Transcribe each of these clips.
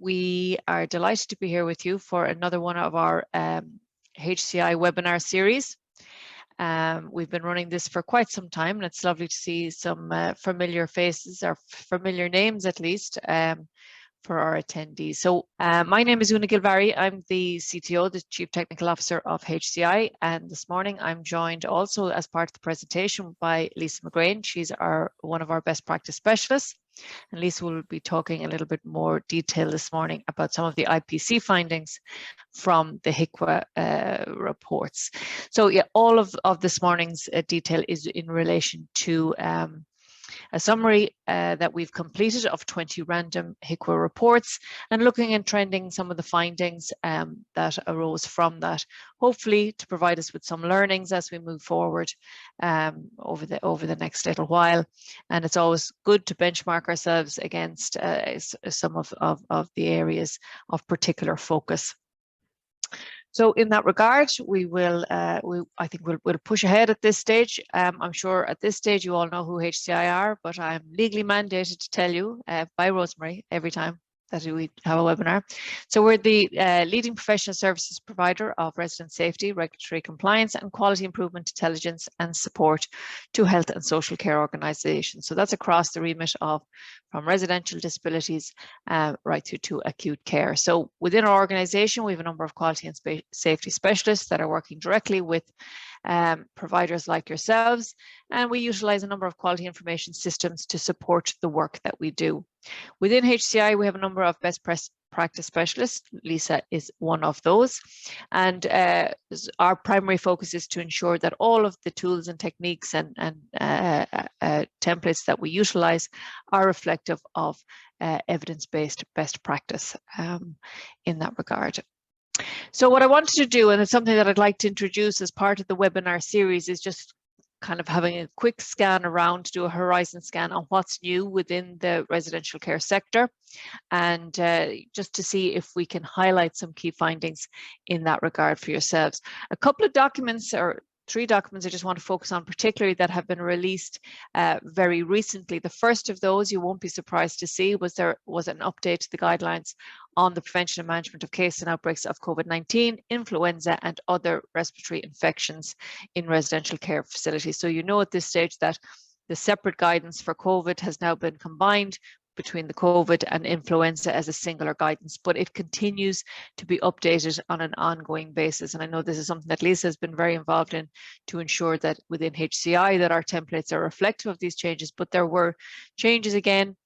We are delighted to be here with you for another one of our HCI webinar series. We've been running this for quite some time, and it's lovely to see some familiar faces, or familiar names at least, for our attendees. So my name is Oonagh Gilvarry. I'm the CTO, the Chief Technical Officer of HCI, and this morning I'm joined also as part of the presentation by Lisa McGrain. She's one of our best practice specialists, and Lisa will be talking a little bit more detail this morning about some of the IPC findings from the HIQA reports. So yeah, all of this morning's detail is in relation to a summary that we've completed of 20 random HIQA reports, and looking and trending some of the findings that arose from that, hopefully to provide us with some learnings as we move forward over the next little while. And it's always good to benchmark ourselves against some of the areas of particular focus. So in that regard, I think we'll push ahead at this stage. I'm sure at this stage you all know who HCI are, but I'm legally mandated to tell you by Rosemary every time that we have a webinar. So we're the leading professional services provider of resident safety, regulatory compliance, and quality improvement intelligence and support to health and social care organisations. So that's across the remit of from residential disabilities right through to acute care. So within our organisation, we have a number of quality and safety specialists that are working directly with providers like yourselves, and we utilise a number of quality information systems to support the work that we do. Within HCI, we have a number of best practice specialists. Lisa is one of those, and our primary focus is to ensure that all of the tools and techniques and templates that we utilise are reflective of evidence-based best practice in that regard. So what I wanted to do, and it's something that I'd like to introduce as part of the webinar series, is just kind of having a quick scan around, do a horizon scan on what's new within the residential care sector, and just to see if we can highlight some key findings in that regard for yourselves. A couple of documents, or 3 documents I just want to focus on particularly, that have been released very recently. The first of those, you won't be surprised to see, was an update to the guidelines on the prevention and management of cases and outbreaks of COVID-19, influenza, and other respiratory infections in residential care facilities. So you know at this stage that the separate guidance for COVID has now been combined between the COVID and influenza as a singular guidance, but it continues to be updated on an ongoing basis. And I know this is something that Lisa has been very involved in to ensure that within HCI that our templates are reflective of these changes. But there were changes again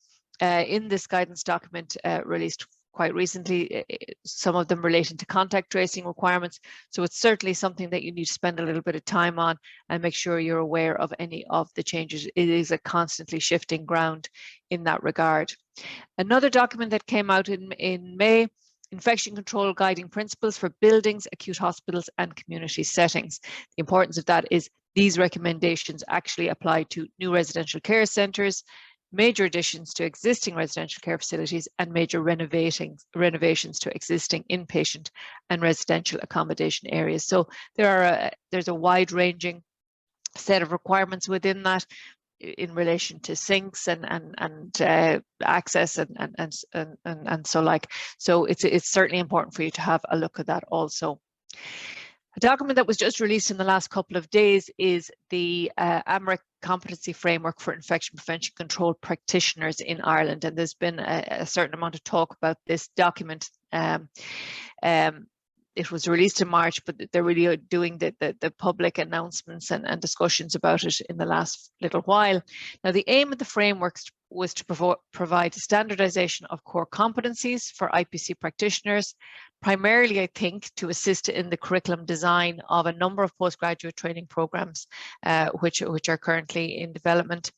in this guidance document released quite recently, some of them relating to contact tracing requirements. So it's certainly something that you need to spend a little bit of time on and make sure you're aware of any of the changes. It is a constantly shifting ground in that regard. Another document that came out in May, Infection Control Guiding Principles for Buildings, Acute Hospitals and Community Settings. The importance of that is these recommendations actually apply to new residential care centres, major additions to existing residential care facilities, and major renovations to existing inpatient and residential accommodation areas. So there's a wide-ranging set of requirements within that in relation to sinks and access and so like. So it's certainly important for you to have a look at that also. A document that was just released in the last couple of days is the AMREC Competency Framework for Infection Prevention Control Practitioners in Ireland, and there's been a certain amount of talk about this document. It was released in March, but they're really doing the public announcements and discussions about it in the last little while. Now, the aim of the framework was to provide standardization of core competencies for IPC practitioners, primarily, I think, to assist in the curriculum design of a number of postgraduate training programs, which are currently in development,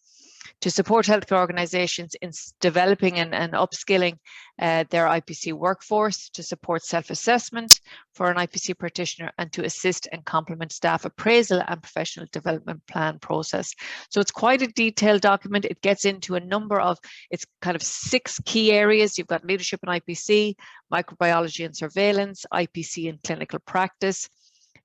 to support healthcare organisations in developing and upskilling their IPC workforce, to support self-assessment for an IPC practitioner, and to assist and complement staff appraisal and professional development plan process. So it's quite a detailed document. It gets into a number of, it's kind of 6 key areas. You've got leadership in IPC, microbiology and surveillance, IPC and clinical practice,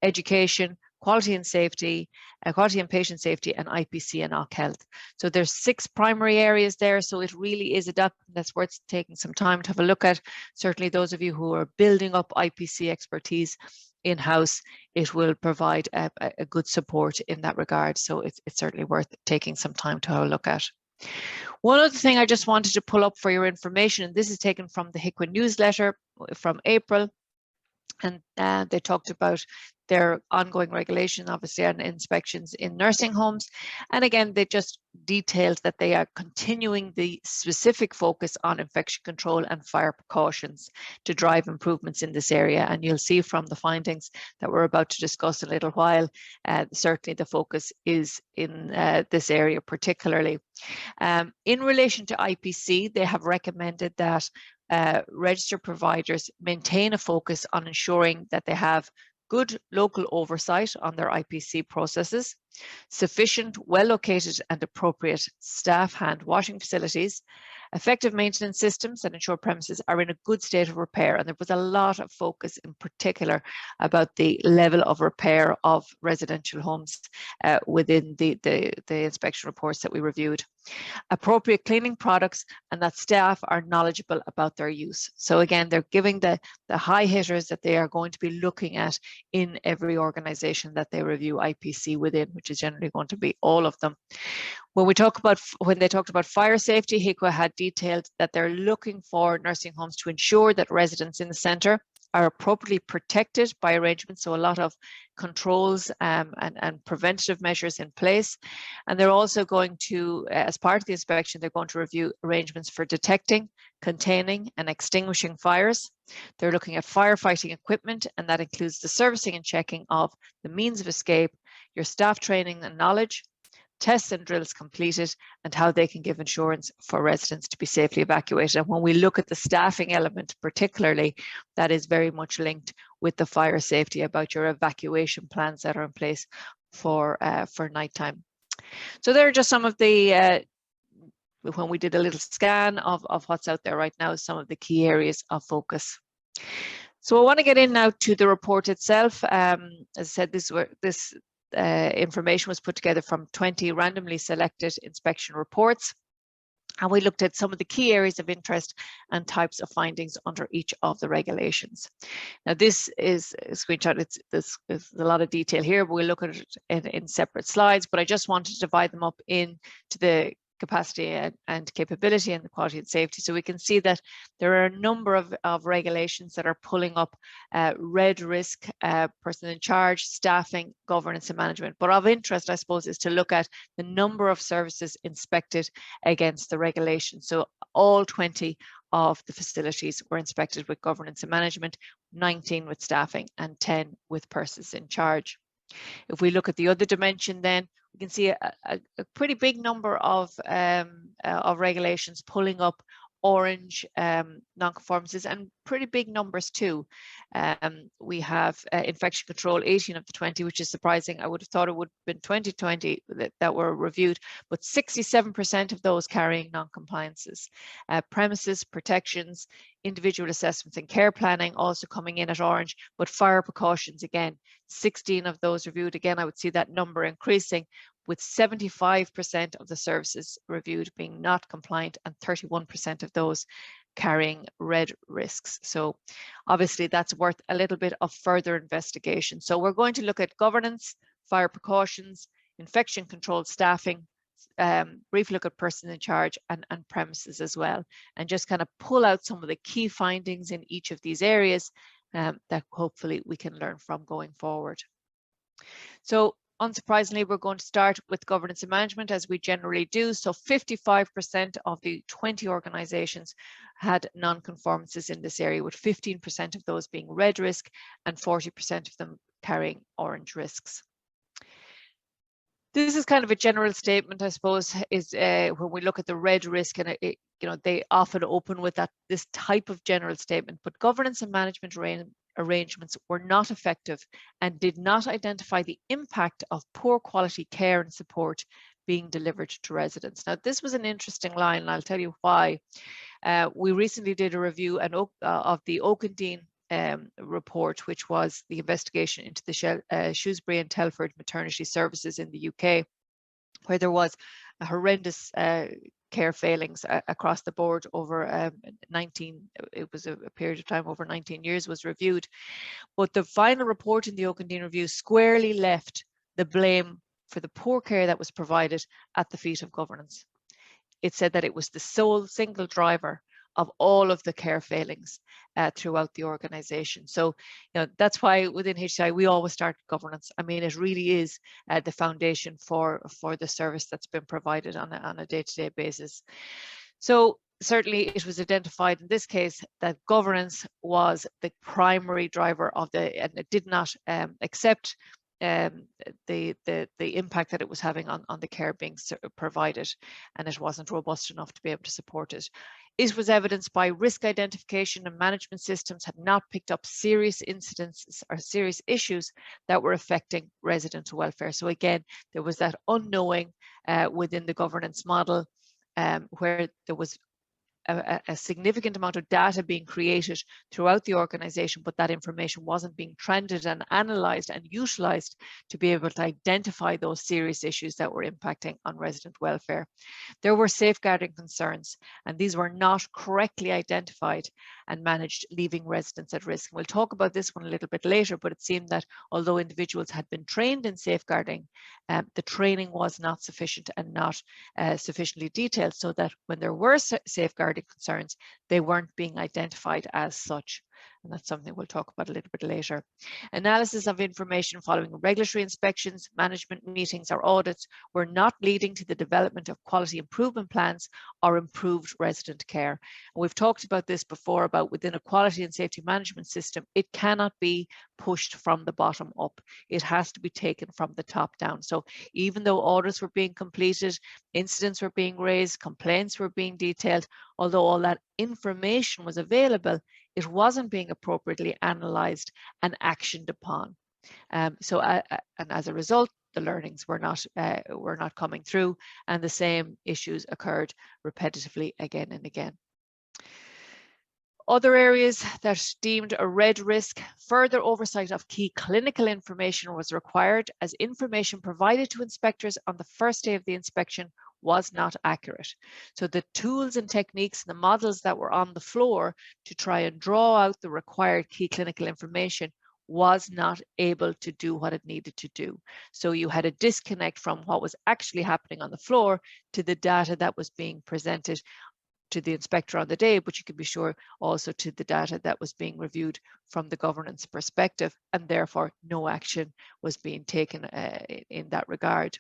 education, quality and safety, quality and patient safety, and IPC and OC health. So there's 6 primary areas there. So it really is a document that's worth taking some time to have a look at. Certainly those of you who are building up IPC expertise in-house, it will provide a good support in that regard. So it's certainly worth taking some time to have a look at. One other thing I just wanted to pull up for your information, and this is taken from the HIQA newsletter from April, and they talked about their ongoing regulation, obviously, and inspections in nursing homes. And again, they just detailed that they are continuing the specific focus on infection control and fire precautions to drive improvements in this area. And you'll see from the findings that we're about to discuss in a little while, certainly the focus is in this area particularly. In relation to IPC, they have recommended that registered providers maintain a focus on ensuring that they have good local oversight on their IPC processes, sufficient, well-located and appropriate staff hand washing facilities, effective maintenance systems that ensure premises are in a good state of repair. And there was a lot of focus in particular about the level of repair of residential homes within the inspection reports that we reviewed. Appropriate cleaning products, and that staff are knowledgeable about their use. So again, they're giving the high hitters that they are going to be looking at in every organization that they review IPC within, which is generally going to be all of them. When they talked about fire safety, HIQA had detailed that they're looking for nursing homes to ensure that residents in the centre are appropriately protected by arrangements, so a lot of controls and preventative measures in place. And they're also going to, as part of the inspection, they're going to review arrangements for detecting, containing and extinguishing fires. They're looking at firefighting equipment, and that includes the servicing and checking of the means of escape, your staff training and knowledge, tests and drills completed, and how they can give insurance for residents to be safely evacuated. And when we look at the staffing element particularly, that is very much linked with the fire safety about your evacuation plans that are in place for nighttime. So there are just some of the, when we did a little scan of what's out there right now, some of the key areas of focus. So I want to get in now to the report itself. As I said, this information was put together from 20 randomly selected inspection reports, and we looked at some of the key areas of interest and types of findings under each of the regulations. Now this is a screenshot, there's a lot of detail here, but we'll look at it in separate slides, but I just wanted to divide them up into the capacity and capability and the quality and safety. So we can see that there are a number of regulations that are pulling up red risk, person in charge, staffing, governance and management. But of interest, I suppose, is to look at the number of services inspected against the regulation. So all 20 of the facilities were inspected with governance and management, 19 with staffing and 10 with persons in charge. If we look at the other dimension, then we can see a pretty big number of regulations pulling up orange non-conformances, and pretty big numbers too. We have infection control, 18 of the 20, which is surprising. I would have thought it would have been 20 that were reviewed, but 67% of those carrying non-compliances. Premises, protections, individual assessments and care planning also coming in at orange, but fire precautions, again, 16 of those reviewed. Again, I would see that number increasing, with 75% of the services reviewed being not compliant and 31% of those carrying red risks. So obviously that's worth a little bit of further investigation. So we're going to look at governance, fire precautions, infection control, staffing, briefly look at person in charge and premises as well, and just kind of pull out some of the key findings in each of these areas that hopefully we can learn from going forward. So unsurprisingly, we're going to start with governance and management, as we generally do. So 55% of the 20 organisations had non-conformances in this area, with 15% of those being red risk and 40% of them carrying orange risks. This is kind of a general statement, I suppose, is when we look at the red risk, and they often open with this type of general statement, but governance and management arrangements were not effective and did not identify the impact of poor quality care and support being delivered to residents. Now, this was an interesting line, and I'll tell you why. We recently did a review of the Oakendene report, which was the investigation into the Shrewsbury and Telford maternity services in the UK, where there was a horrendous care failings across the board over it was a period of time over 19 years was reviewed. But the final report in the Oakendene review squarely left the blame for the poor care that was provided at the feet of governance. It said that it was the sole single driver of all of the care failings throughout the organisation. So, that's why within HCI we always start with governance. I mean, it really is the foundation for the service that's been provided on a day-to-day basis. So certainly it was identified in this case that governance was the primary driver of and it did not accept the impact that it was having on the care being provided, and it wasn't robust enough to be able to support it. It was evidenced by risk identification and management systems had not picked up serious incidents or serious issues that were affecting resident welfare. So again, there was that unknowing within the governance model where there was a significant amount of data being created throughout the organization, but that information wasn't being trended and analyzed and utilized to be able to identify those serious issues that were impacting on resident welfare. There were safeguarding concerns, and these were not correctly identified and managed, leaving residents at risk. And we'll talk about this one a little bit later, but it seemed that although individuals had been trained in safeguarding, the training was not sufficient and not sufficiently detailed, so that when there were safeguarding concerns, they weren't being identified as such. And that's something we'll talk about a little bit later. Analysis of information following regulatory inspections, management meetings or audits were not leading to the development of quality improvement plans or improved resident care. And we've talked about this before, about within a quality and safety management system, it cannot be pushed from the bottom up. It has to be taken from the top down. So even though audits were being completed, incidents were being raised, complaints were being detailed, although all that information was available, it wasn't being appropriately analysed and actioned upon. And as a result, the learnings were not coming through, and the same issues occurred repetitively again and again. Other areas that deemed a red risk: further oversight of key clinical information was required, as information provided to inspectors on the first day of the inspection was not accurate. So the tools and techniques and the models that were on the floor to try and draw out the required key clinical information was not able to do what it needed to do. So you had a disconnect from what was actually happening on the floor to the data that was being presented to the inspector on the day, but you can be sure also to the data that was being reviewed from the governance perspective, and therefore no action was being taken in that regard.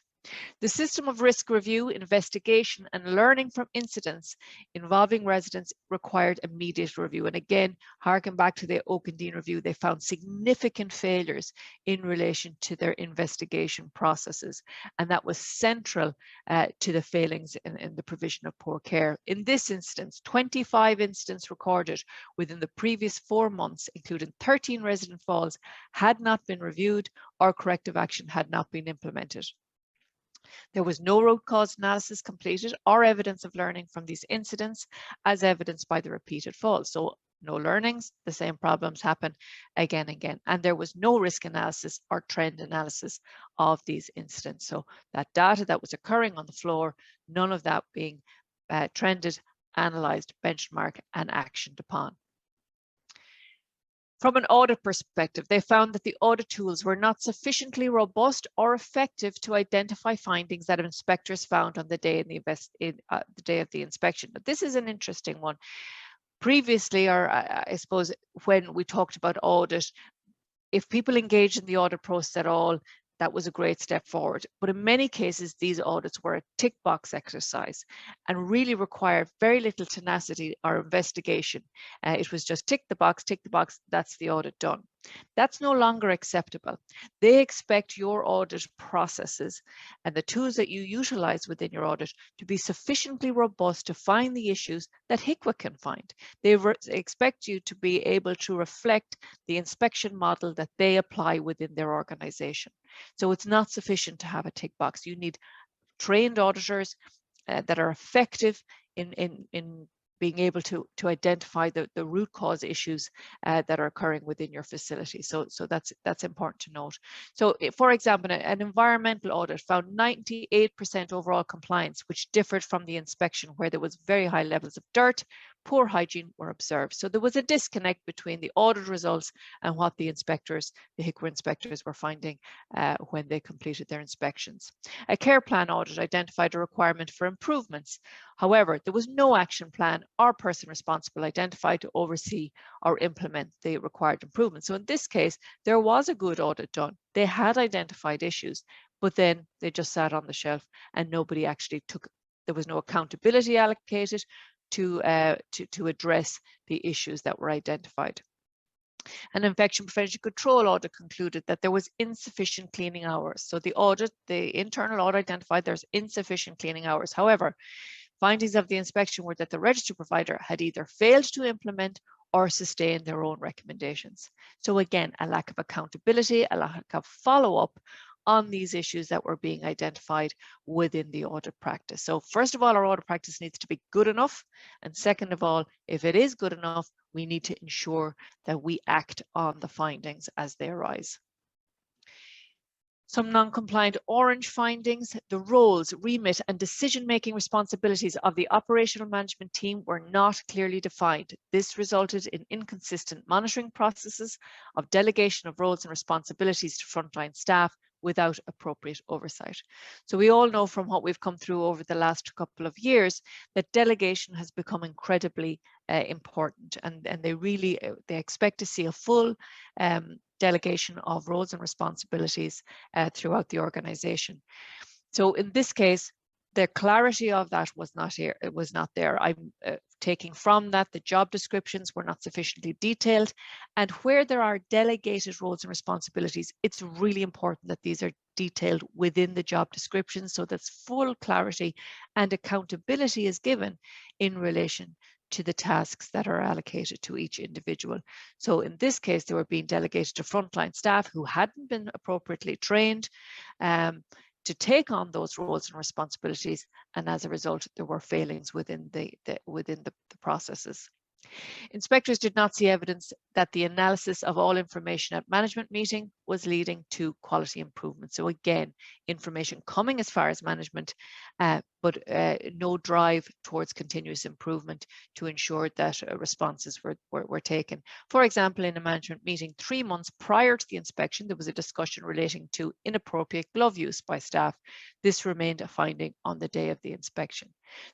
The system of risk review, investigation and learning from incidents involving residents required immediate review. And again, harken back to the Oakendene review, they found significant failures in relation to their investigation processes. And that was central to the failings in the provision of poor care. In this instance, 25 incidents recorded within the previous 4 months, including 13 resident falls, had not been reviewed or corrective action had not been implemented. There was no root cause analysis completed or evidence of learning from these incidents, as evidenced by the repeated falls. So no learnings, the same problems happen again and again. And there was no risk analysis or trend analysis of these incidents. So that data that was occurring on the floor, none of that being trended, analysed, benchmarked and actioned upon. From an audit perspective, they found that the audit tools were not sufficiently robust or effective to identify findings that inspectors found on the day the day of the inspection. But this is an interesting one. Previously, or I suppose when we talked about audit, if people engaged in the audit process at all, that was a great step forward. But in many cases, these audits were a tick box exercise and really required very little tenacity or investigation. It was just tick the box, that's the audit done. That's no longer acceptable. They expect your audit processes and the tools that you utilize within your audit to be sufficiently robust to find the issues that HIQA can find. They expect you to be able to reflect the inspection model that they apply within their organization. So it's not sufficient to have a tick box. You need trained auditors that are effective in being able to identify the root cause issues that are occurring within your facility. So that's important to note. So for example, an environmental audit found 98% overall compliance, which differed from the inspection where there was very high levels of dirt, poor hygiene were observed. So there was a disconnect between the audit results and what the inspectors, the HIQA inspectors, were finding when they completed their inspections. A care plan audit identified a requirement for improvements. However, there was no action plan or person responsible identified to oversee or implement the required improvements. So in this case, there was a good audit done. They had identified issues, but then they just sat on the shelf and nobody actually there was no accountability allocated to address the issues that were identified. An infection prevention control audit concluded that there was insufficient cleaning hours. So the internal audit identified there's insufficient cleaning hours. However, findings of the inspection were that the register provider had either failed to implement or sustain their own recommendations. So again, a lack of accountability, a lack of follow-up on these issues that were being identified within the audit practice. So first of all, our audit practice needs to be good enough. And second of all, if it is good enough, we need to ensure that we act on the findings as they arise. Some non-compliant orange findings: the roles, remit and decision-making responsibilities of the operational management team were not clearly defined. This resulted in inconsistent monitoring processes of delegation of roles and responsibilities to frontline staff without appropriate oversight. So we all know from what we've come through over the last couple of years that delegation has become incredibly important, and they expect to see a full delegation of roles and responsibilities throughout the organization. So in this case, the clarity of that was not here. It was not there. I'm taking from that the job descriptions were not sufficiently detailed, and where there are delegated roles and responsibilities, it's really important that these are detailed within the job description so that full clarity and accountability is given in relation to the tasks that are allocated to each individual. So in this case, they were being delegated to frontline staff who hadn't been appropriately trained to take on those roles and responsibilities, and as a result, there were failings within the processes. Inspectors did not see evidence that the analysis of all information at management meeting was leading to quality improvement. So again, information coming as far as management, but no drive towards continuous improvement to ensure that responses were taken. For example, in a management meeting 3 months prior to the inspection, there was a discussion relating to inappropriate glove use by staff. This remained a finding on the day of the inspection.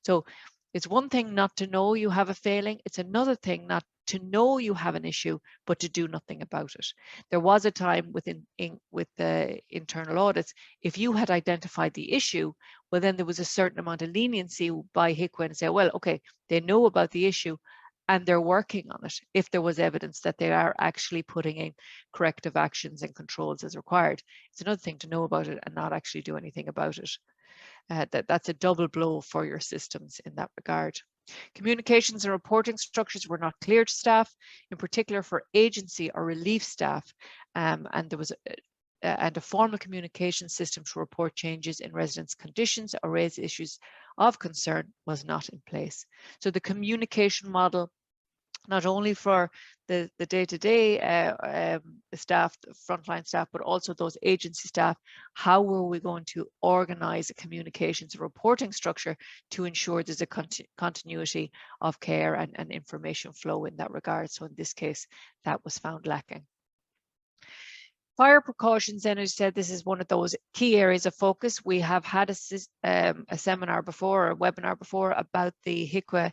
So it's one thing not to know you have a failing. It's another thing not to know you have an issue, but to do nothing about it. There was a time with the internal audits, if you had identified the issue, well, then there was a certain amount of leniency by HIQA and say, well, okay, they know about the issue and they're working on it if there was evidence that they are actually putting in corrective actions and controls as required. It's another thing to know about it and not actually do anything about it. That's a double blow for your systems in that regard. Communications and reporting structures were not clear to staff, in particular for agency or relief staff, and there was a formal communication system to report changes in residents' conditions or raise issues of concern was not in place. So the communication model, not only for the day-to-day staff, the frontline staff, but also those agency staff, how were we going to organize a communications and reporting structure to ensure there's a continuity of care and information flow in that regard? So in this case, that was found lacking. Fire precautions, then, as I said, this is one of those key areas of focus. We have had a seminar before, or a webinar before, about the HIQA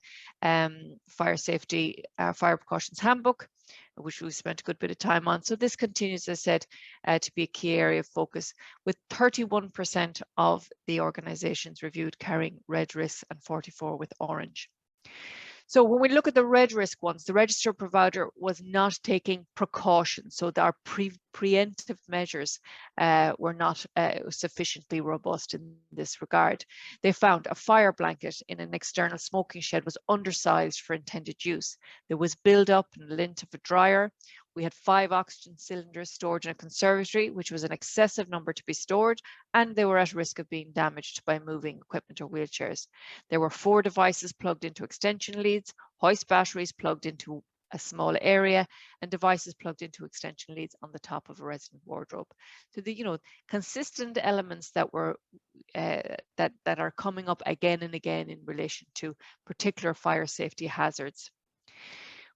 fire safety, fire precautions handbook, which we spent a good bit of time on. So this continues, as I said, to be a key area of focus, with 31% of the organizations reviewed carrying red risks and 44 with orange. So when we look at the red risk ones, the register provider was not taking precautions. So our preemptive measures were not sufficiently robust in this regard. They found a fire blanket in an external smoking shed was undersized for intended use. There was build-up and lint of a dryer. We had 5 oxygen cylinders stored in a conservatory, which was an excessive number to be stored, and they were at risk of being damaged by moving equipment or wheelchairs. There were 4 devices plugged into extension leads, hoist batteries plugged into a small area, and devices plugged into extension leads on the top of a resident wardrobe. So the consistent elements that were that are coming up again and again in relation to particular fire safety hazards.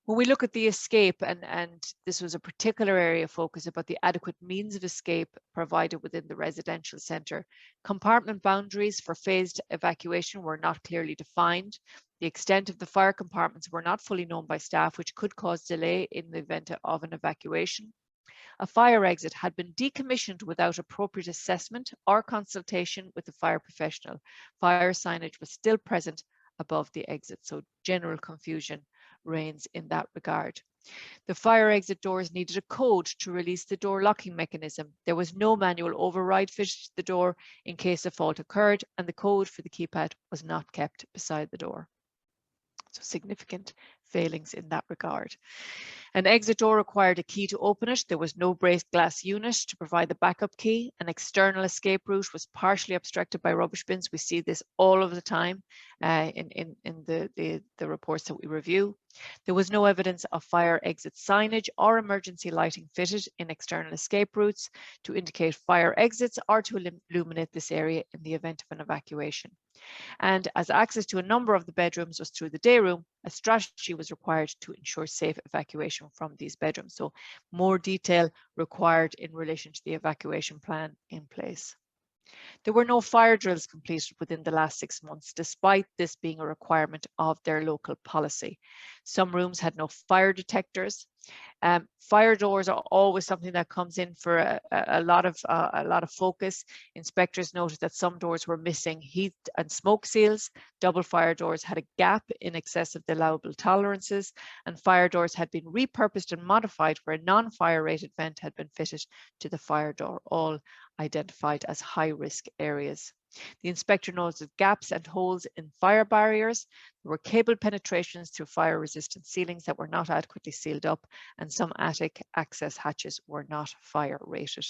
When we look at the escape, and this was a particular area of focus about the adequate means of escape provided within the residential centre, compartment boundaries for phased evacuation were not clearly defined. The extent of the fire compartments were not fully known by staff, which could cause delay in the event of an evacuation. A fire exit had been decommissioned without appropriate assessment or consultation with the fire professional. Fire signage was still present above the exit, so general confusion reigns in that regard. The fire exit doors needed a code to release the door locking mechanism. There was no manual override fitted to the door in case a fault occurred, and the code for the keypad was not kept beside the door. So significant failings in that regard. An exit door required a key to open it. There was no break glass unit to provide the backup key. An external escape route was partially obstructed by rubbish bins. We see this all of the time in the reports that we review. There was no evidence of fire exit signage or emergency lighting fitted in external escape routes to indicate fire exits or to illuminate this area in the event of an evacuation. And as access to a number of the bedrooms was through the day room, a strategy was required to ensure safe evacuation from these bedrooms. So more detail required in relation to the evacuation plan in place. There were no fire drills completed within the last 6 months, despite this being a requirement of their local policy. Some rooms had no fire detectors. Fire doors are always something that comes in for a lot of focus. Inspectors noted that some doors were missing heat and smoke seals. Double fire doors had a gap in excess of the allowable tolerances, and fire doors had been repurposed and modified where a non-fire rated vent had been fitted to the fire door, all identified as high-risk areas. The inspector noted gaps and holes in fire barriers. There were cable penetrations through fire-resistant ceilings that were not adequately sealed up, and some attic access hatches were not fire-rated.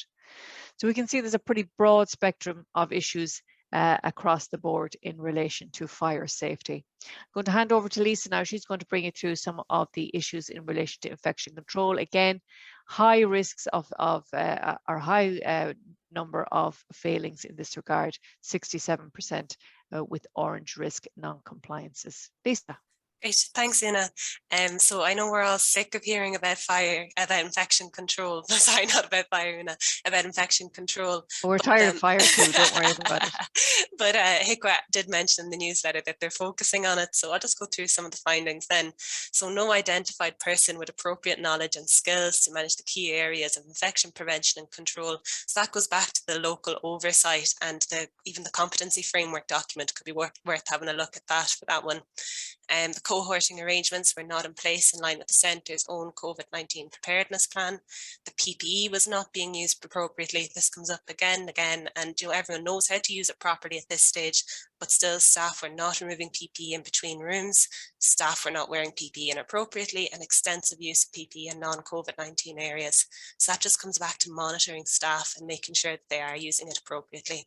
So we can see there's a pretty broad spectrum of issues across the board in relation to fire safety. I'm going to hand over to Lisa now. She's going to bring you through some of the issues in relation to infection control. Again, high risks or high number of failings in this regard, 67% with orange risk non-compliances. Lisa. Great, thanks, Oonagh. So I know we're all sick of hearing about infection control. Sorry, not about fire, Oonagh, about infection control. We're tired of fire too, don't worry about it. But HIQA did mention in the newsletter that they're focusing on it. So I'll just go through some of the findings then. So no identified person with appropriate knowledge and skills to manage the key areas of infection prevention and control. So that goes back to the local oversight, and even the competency framework document could be worth having a look at that for that one. The cohorting arrangements were not in place in line with the centre's own COVID-19 preparedness plan. The PPE was not being used appropriately. This comes up again and again, and everyone knows how to use it properly at this stage, but still staff were not removing PPE in between rooms. Staff were not wearing PPE inappropriately, and extensive use of PPE in non-COVID-19 areas. So that just comes back to monitoring staff and making sure that they are using it appropriately.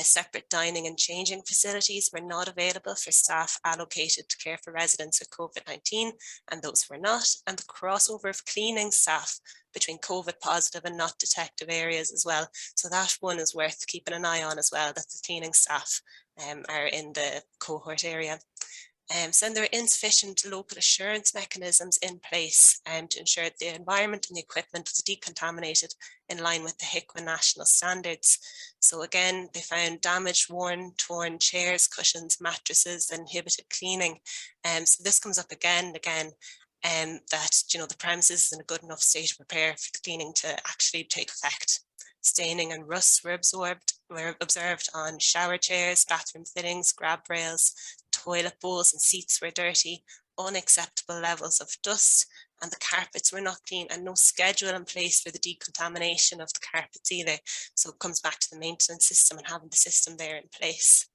Separate dining and changing facilities were not available for staff allocated to care for residents with COVID-19, and those were not. And the crossover of cleaning staff between COVID positive and not detective areas as well. So that one is worth keeping an eye on as well, that the cleaning staff are in the cohort area. So then there are insufficient local assurance mechanisms in place to ensure that the environment and the equipment was decontaminated in line with the HIQA national standards. So again, they found damaged, worn, torn chairs, cushions, mattresses, and inhibited cleaning. So this comes up again and again, that the premises is in a good enough state to prepare for the cleaning to actually take effect. Staining and rust were observed on shower chairs, bathroom fittings, grab rails, toilet bowls and seats were dirty, unacceptable levels of dust, and the carpets were not clean, and no schedule in place for the decontamination of the carpets either. So it comes back to the maintenance system and having the system there in place.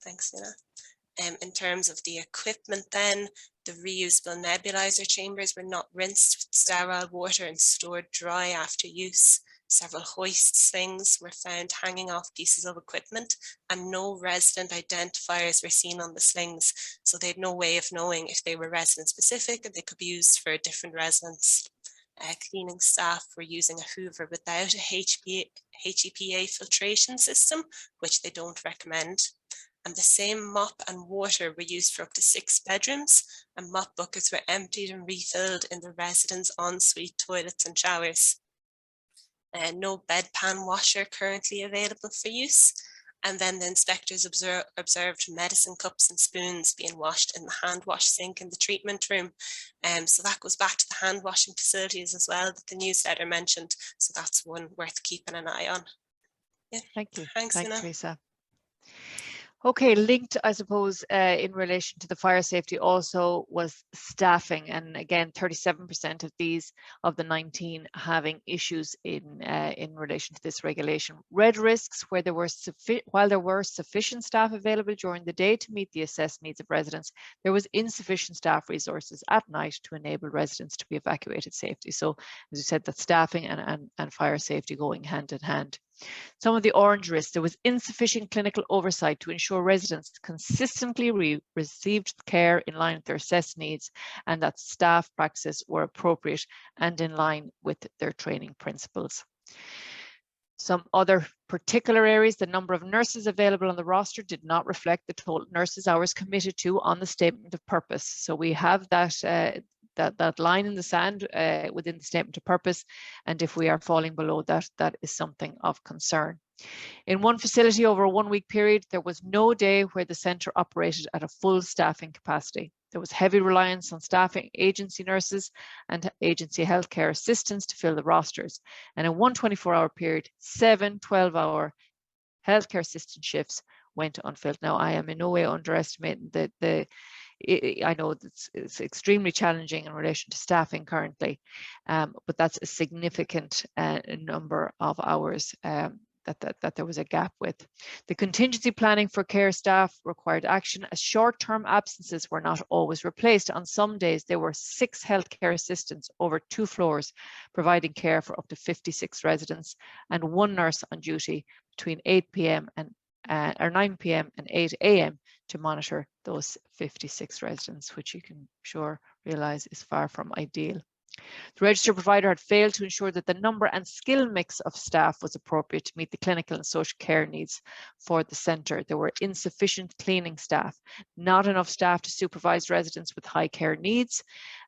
Thanks, Oonagh. In terms of the equipment then, The reusable nebulizer chambers were not rinsed with sterile water and stored dry after use. Several hoist slings were found hanging off pieces of equipment, and no resident identifiers were seen on the slings. So they had no way of knowing if they were resident specific and they could be used for different residents. Cleaning staff were using a hoover without a HIQA filtration system, which they don't recommend. And the same mop and water were used for up to 6 bedrooms, and mop buckets were emptied and refilled in the residents' ensuite toilets and showers. No bedpan washer currently available for use. And then the inspectors observed medicine cups and spoons being washed in the hand wash sink in the treatment room. So that goes back to the hand washing facilities as well that the newsletter mentioned. So that's one worth keeping an eye on. Yeah. Thank you. Thanks, Oonagh. Lisa. Okay, linked, I suppose, in relation to the fire safety also was staffing. And again, 37% of the 19 having issues in relation to this regulation. Red risks, where while there were sufficient staff available during the day to meet the assessed needs of residents, there was insufficient staff resources at night to enable residents to be evacuated safely. So as you said, that staffing and fire safety going hand in hand. Some of the orange risks, there was insufficient clinical oversight to ensure residents consistently received care in line with their assessed needs, and that staff practices were appropriate and in line with their training principles. Some other particular areas, the number of nurses available on the roster did not reflect the total nurses hours committed to on the statement of purpose. So we have that line in the sand within the statement of purpose, and if we are falling below that, that is something of concern. In one facility over a 1-week period, there was no day where the centre operated at a full staffing capacity. There was heavy reliance on staffing agency nurses and agency healthcare assistants to fill the rosters. And in one 24-hour period, 7 12-hour healthcare assistant shifts went unfilled. Now, I am in no way underestimating I know it's extremely challenging in relation to staffing currently, but that's a significant number of hours that there was a gap with. The contingency planning for care staff required action, as short-term absences were not always replaced. On some days, there were 6 healthcare assistants over 2 floors providing care for up to 56 residents, and 1 nurse on duty between 8 p.m. or 9 p.m. and 8 a.m. to monitor those 56 residents, which you can sure realise is far from ideal. The registered provider had failed to ensure that the number and skill mix of staff was appropriate to meet the clinical and social care needs for the centre. There were insufficient cleaning staff, not enough staff to supervise residents with high care needs,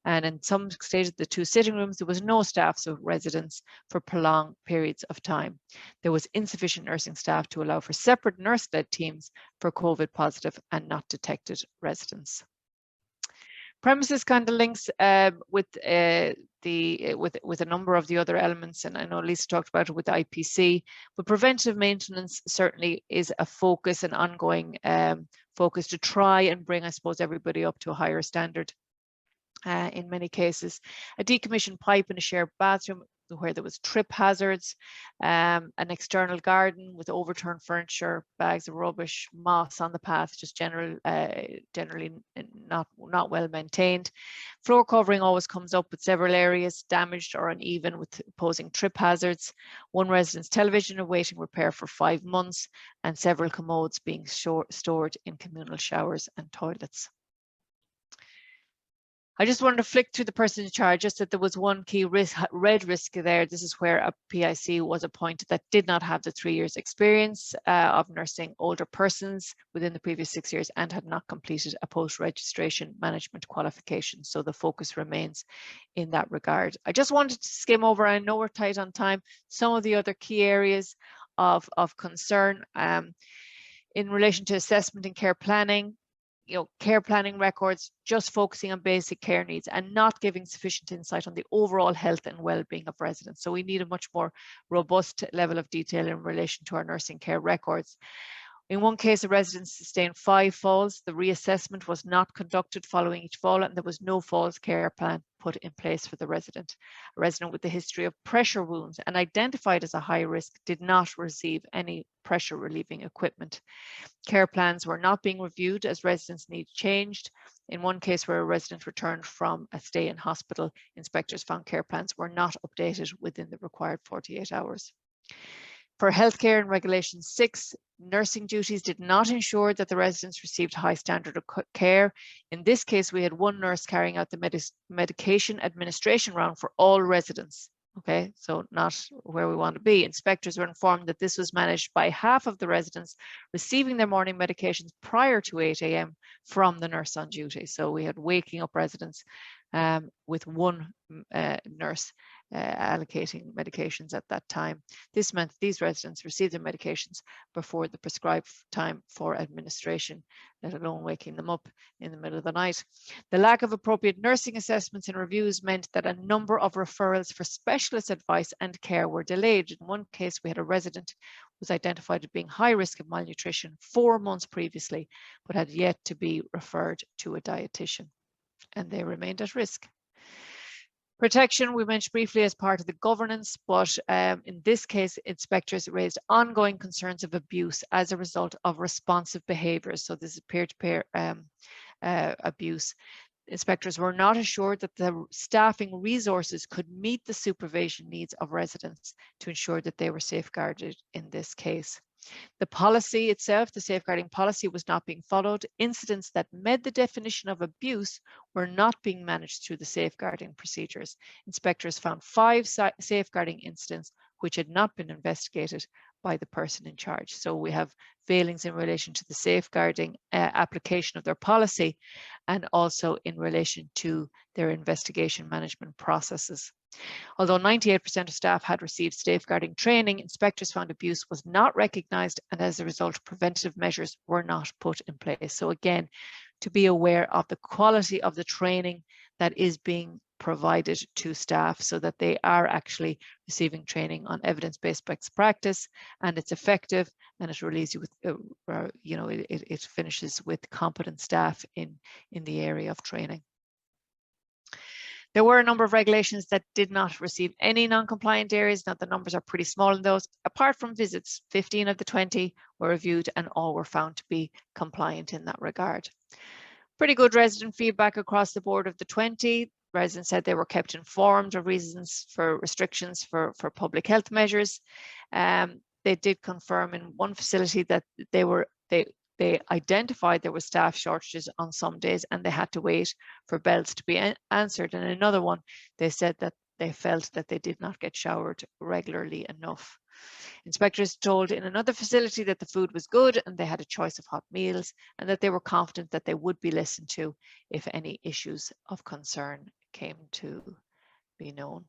and in some stages, the 2 sitting rooms, there was no staff, so residents for prolonged periods of time. There was insufficient nursing staff to allow for separate nurse-led teams for COVID positive and not detected residents. Premises kind of links with a number of the other elements, and I know Lisa talked about it with the IPC, but preventative maintenance certainly is a focus, an ongoing focus to try and bring, I suppose, everybody up to a higher standard. In many cases, a decommissioned pipe in a shared bathroom where there was trip hazards, an external garden with overturned furniture, bags of rubbish, moss on the path, just generally not well maintained. Floor covering always comes up with several areas damaged or uneven with posing trip hazards. One resident's television awaiting repair for 5 months, and several commodes being stored in communal showers and toilets. I just wanted to flick through the person in charge, just that there was one key risk, red risk there. This is where a PIC was appointed that did not have the 3 years experience of nursing older persons within the previous 6 years and had not completed a post-registration management qualification. So the focus remains in that regard. I just wanted to skim over, I know we're tight on time, some of the other key areas of concern in relation to assessment and care planning. Care planning records just focusing on basic care needs and not giving sufficient insight on the overall health and well-being of residents. So we need a much more robust level of detail in relation to our nursing care records. In one case, a resident sustained 5 falls. The reassessment was not conducted following each fall, and there was no falls care plan put in place for the resident. A resident with a history of pressure wounds and identified as a high risk did not receive any pressure relieving equipment. Care plans were not being reviewed as residents' needs changed. In one case where a resident returned from a stay in hospital, inspectors found care plans were not updated within the required 48 hours. For healthcare in Regulation 6, nursing duties did not ensure that the residents received high standard of care. In this case, we had one nurse carrying out the medication administration round for all residents. Okay, so not where we want to be. Inspectors were informed that this was managed by half of the residents receiving their morning medications prior to 8 a.m. from the nurse on duty. So we had waking up residents with one nurse allocating medications at that time. This meant these residents received their medications before the prescribed time for administration, let alone waking them up in the middle of the night. The lack of appropriate nursing assessments and reviews meant that a number of referrals for specialist advice and care were delayed. In one case, we had a resident who was identified as being high risk of malnutrition 4 months previously, but had yet to be referred to a dietitian, and they remained at risk. Protection, we mentioned briefly as part of the governance, but in this case, inspectors raised ongoing concerns of abuse as a result of responsive behaviours. So this is peer-to-peer abuse. Inspectors were not assured that the staffing resources could meet the supervision needs of residents to ensure that they were safeguarded in this case. The policy itself, the safeguarding policy, was not being followed. Incidents that met the definition of abuse were not being managed through the safeguarding procedures. Inspectors found 5 safeguarding incidents which had not been investigated by the person in charge. So we have failings in relation to the safeguarding application of their policy, and also in relation to their investigation management processes. Although 98% of staff had received safeguarding training, inspectors found abuse was not recognised, and as a result, preventative measures were not put in place. So again, to be aware of the quality of the training that is being provided to staff, so that they are actually receiving training on evidence-based best practice, and it's effective, and it relieves you with, it finishes with competent staff in the area of training. There were a number of regulations that did not receive any non-compliant areas. Now the numbers are pretty small in those. Apart from visits, 15 of the 20 were reviewed and all were found to be compliant in that regard. Pretty good resident feedback across the board of the 20. Residents said they were kept informed of reasons for restrictions for public health measures. They did confirm in one facility that they identified there were staff shortages on some days and they had to wait for bells to be answered. And another one, they said that they felt that they did not get showered regularly enough. Inspectors told in another facility that the food was good and they had a choice of hot meals, and that they were confident that they would be listened to if any issues of concern came to be known.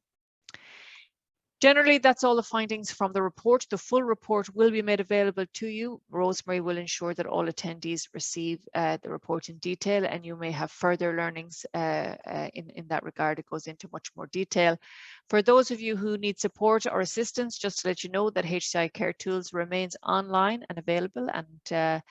Generally, that's all the findings from the report. The full report will be made available to you. Rosemary will ensure that all attendees receive the report in detail, and you may have further learnings in that regard. It goes into much more detail. For those of you who need support or assistance, just to let you know that HCI Care Tools remains online and available, and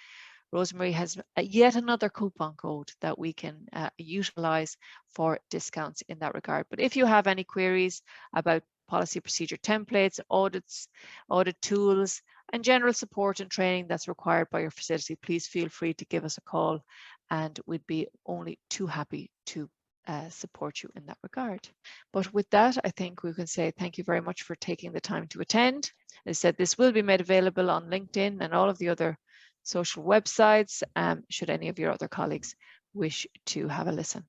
Rosemary has yet another coupon code that we can utilize for discounts in that regard. But if you have any queries about policy procedure templates, audits, audit tools, and general support and training that's required by your facility, please feel free to give us a call, and we'd be only too happy to support you in that regard. But with that, I think we can say thank you very much for taking the time to attend. As I said, this will be made available on LinkedIn and all of the other social websites, should any of your other colleagues wish to have a listen.